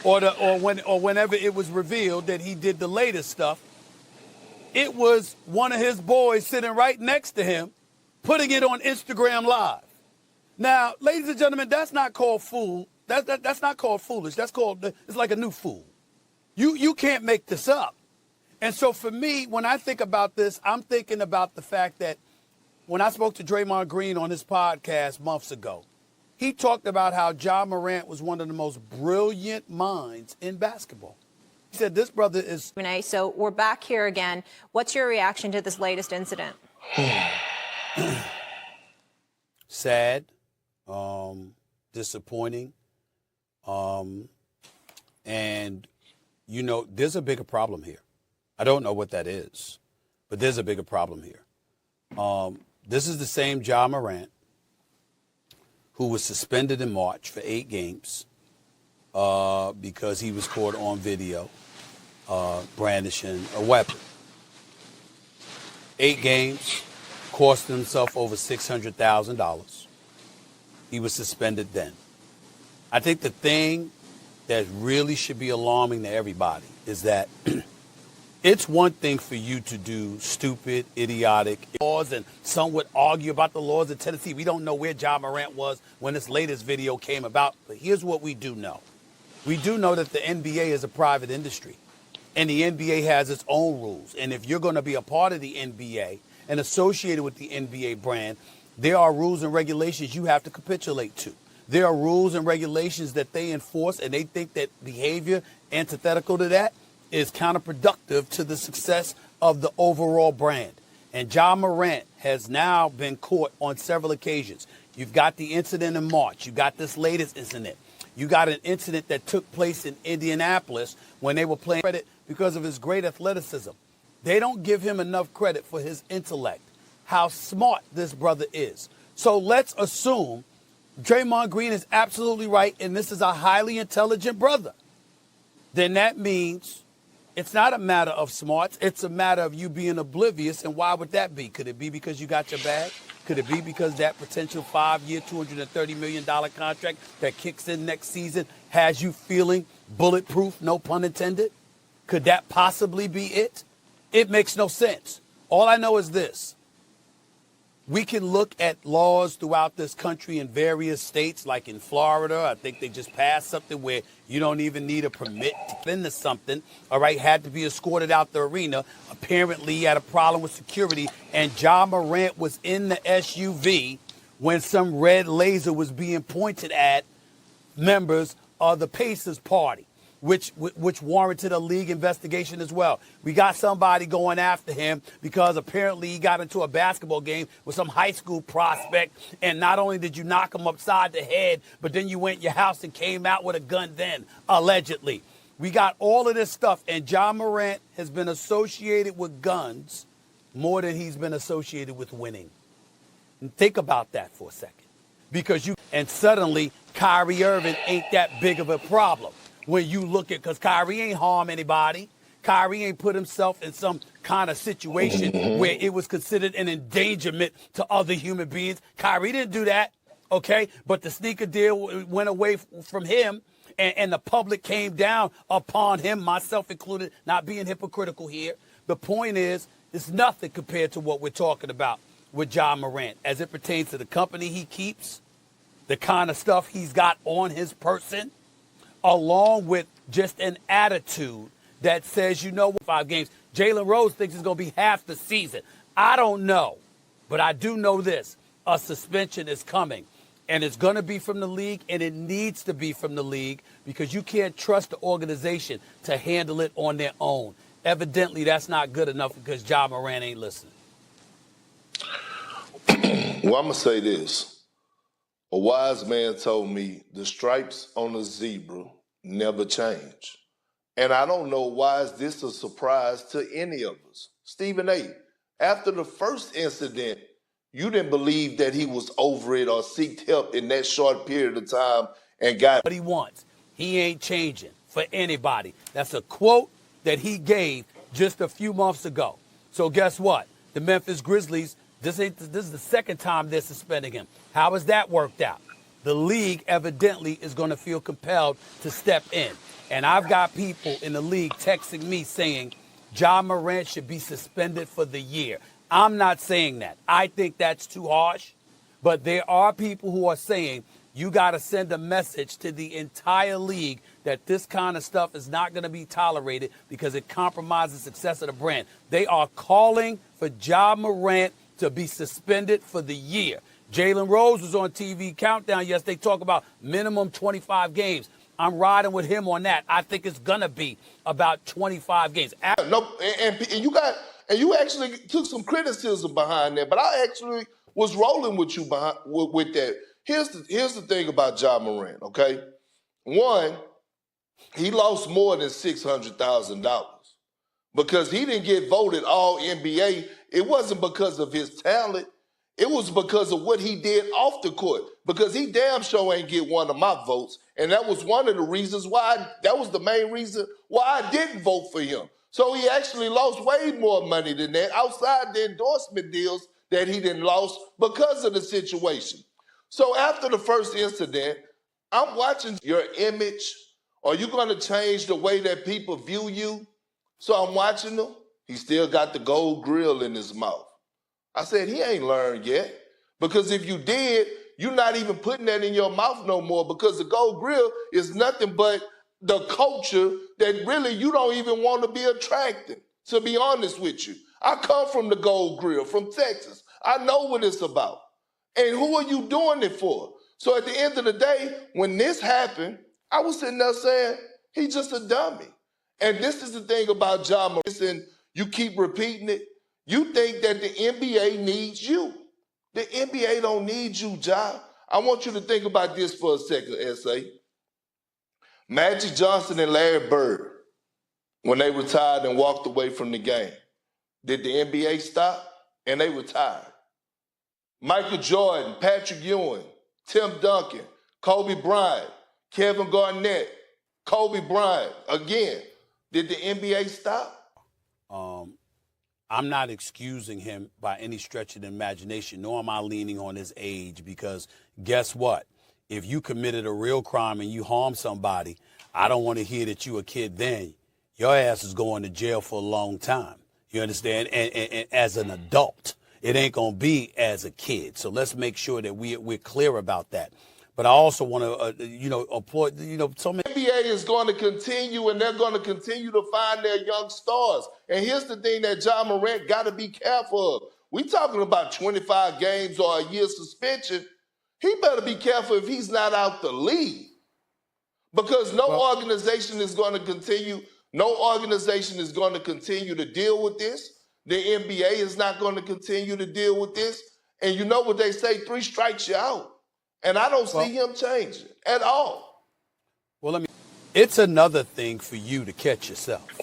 or whenever it was revealed that he did the latest stuff, it was one of his boys sitting right next to him, putting it on Instagram Live. Now, ladies and gentlemen, that's not called fool. That's not called foolish. That's called, it's like a new fool. You can't make this up. And so for me, when I think about this, I'm thinking about the fact that when I spoke to Draymond Green on his podcast months ago, he talked about how Ja Morant was one of the most brilliant minds in basketball. He said this brother is... So we're back here again. What's your reaction to this latest incident? Sad, disappointing, and, you know, there's a bigger problem here. I don't know what that is, but there's a bigger problem here. This is the same Ja Morant who was suspended in March for 8 games because he was caught on video brandishing a weapon. 8 games, cost himself over $600,000. He was suspended then. I think the thing that really should be alarming to everybody is that it's one thing for you to do stupid, idiotic laws, and some would argue about the laws in Tennessee. We don't know where Ja Morant was when this latest video came about, but here's what we do know. We do know that the NBA is a private industry, and the NBA has its own rules. And if you're going to be a part of the NBA and associated with the NBA brand, there are rules and regulations you have to capitulate to. There are rules and regulations that they enforce, and they think that behavior antithetical to that is counterproductive to the success of the overall brand. And Ja Morant has now been caught on several occasions. You've got the incident in March. You got this latest incident. You got an incident that took place in Indianapolis when they were playing credit because of his great athleticism. They don't give him enough credit for his intellect, how smart this brother is. So let's assume Draymond Green is absolutely right, and this is a highly intelligent brother. Then that means it's not a matter of smarts. It's a matter of you being oblivious. And why would that be? Could it be because you got your bag? Could it be because that potential 5-year, $230 million contract that kicks in next season has you feeling bulletproof, no pun intended? Could that possibly be it? It makes no sense. All I know is this. We can look at laws throughout this country in various states, like in Florida. I think they just passed something where you don't even need a permit to get into something. All right, had to be escorted out the arena. Apparently, he had a problem with security, and Ja Morant was in the SUV when some red laser was being pointed at members of the Pacers party, which warranted a league investigation as well. We got somebody going after him because apparently he got into a basketball game with some high school prospect, and not only did you knock him upside the head, but then you went in your house and came out with a gun then, allegedly. We got all of this stuff, and Ja Morant has been associated with guns more than he's been associated with winning. And think about that for a second. And suddenly Kyrie Irving ain't that big of a problem. When you look at, because Kyrie ain't harm anybody. Kyrie ain't put himself in some kind of situation where it was considered an endangerment to other human beings. Kyrie didn't do that, okay? But the sneaker deal went away from him, and the public came down upon him, myself included, not being hypocritical here. The point is, it's nothing compared to what we're talking about with Ja Morant as it pertains to the company he keeps, the kind of stuff he's got on his person, along with just an attitude that says, you know, 5 games. Jalen Rose thinks it's going to be half the season. I don't know, but I do know this. A suspension is coming, and it's going to be from the league, and it needs to be from the league because you can't trust the organization to handle it on their own. Evidently, that's not good enough because Ja Morant ain't listening. Well, I'm going to say this. A wise man told me the stripes on a zebra never change. And I don't know why is this a surprise to any of us. Stephen A., after the first incident, you didn't believe that he was over it or seeked help in that short period of time and got what he wants. He ain't changing for anybody. That's a quote that he gave just a few months ago. So guess what? The Memphis Grizzlies, this is the second time they're suspending him. How has that worked out? The league evidently is going to feel compelled to step in. And I've got people in the league texting me saying Ja Morant should be suspended for the year. I'm not saying that. I think that's too harsh. But there are people who are saying you got to send a message to the entire league that this kind of stuff is not going to be tolerated because it compromises the success of the brand. They are calling for Ja Morant to be suspended for the year. Jalen Rose was on TV Countdown yesterday. They talk about minimum 25 games. I'm riding with him on that. I think it's going to be about 25 games. No, and you actually took some criticism behind that, but I actually was rolling with you with that. Here's the thing about Ja Morant, okay? One, he lost more than $600,000 because he didn't get voted all NBA. It wasn't because of his talent. It was because of what he did off the court. Because he damn sure ain't get one of my votes. And that was one of the reasons why, that was the main reason why I didn't vote for him. So he actually lost way more money than that outside the endorsement deals that he didn't lost because of the situation. So after the first incident, I'm watching your image. Are you going to change the way that people view you? So I'm watching him. He still got the gold grill in his mouth. I said, he ain't learned yet. Because if you did, you're not even putting that in your mouth no more because the gold grill is nothing but the culture that really you don't even want to be attracted, to be honest with you. I come from the gold grill, from Texas. I know what it's about. And who are you doing it for? So at the end of the day, when this happened, I was sitting there saying, he's just a dummy. And this is the thing about Ja Morant, and you keep repeating it. You think that the NBA needs you. The NBA don't need you, Ja. I want you to think about this for a second, S.A. Magic Johnson and Larry Bird, when they retired and walked away from the game, did the NBA stop? And they retired. Michael Jordan, Patrick Ewing, Tim Duncan, Kobe Bryant, Kevin Garnett, Kobe Bryant, again, did the NBA stop? I'm not excusing him by any stretch of the imagination, nor am I leaning on his age, because guess what? If you committed a real crime and you harmed somebody, I don't want to hear that you a kid then. Your ass is going to jail for a long time. You understand? And as an adult, it ain't going to be as a kid. So let's make sure that we're clear about that. But I also want to, applaud, so many. NBA is going to continue, and they're going to continue to find their young stars. And here's the thing that Ja Morant got to be careful of. We talking about 25 games or a year suspension. He better be careful if he's not out the league. Because no organization is going to continue to deal with this. The NBA is not going to continue to deal with this. And you know what they say, 3 strikes you out. And I don't see him changing at all. Well, it's another thing for you to catch yourself.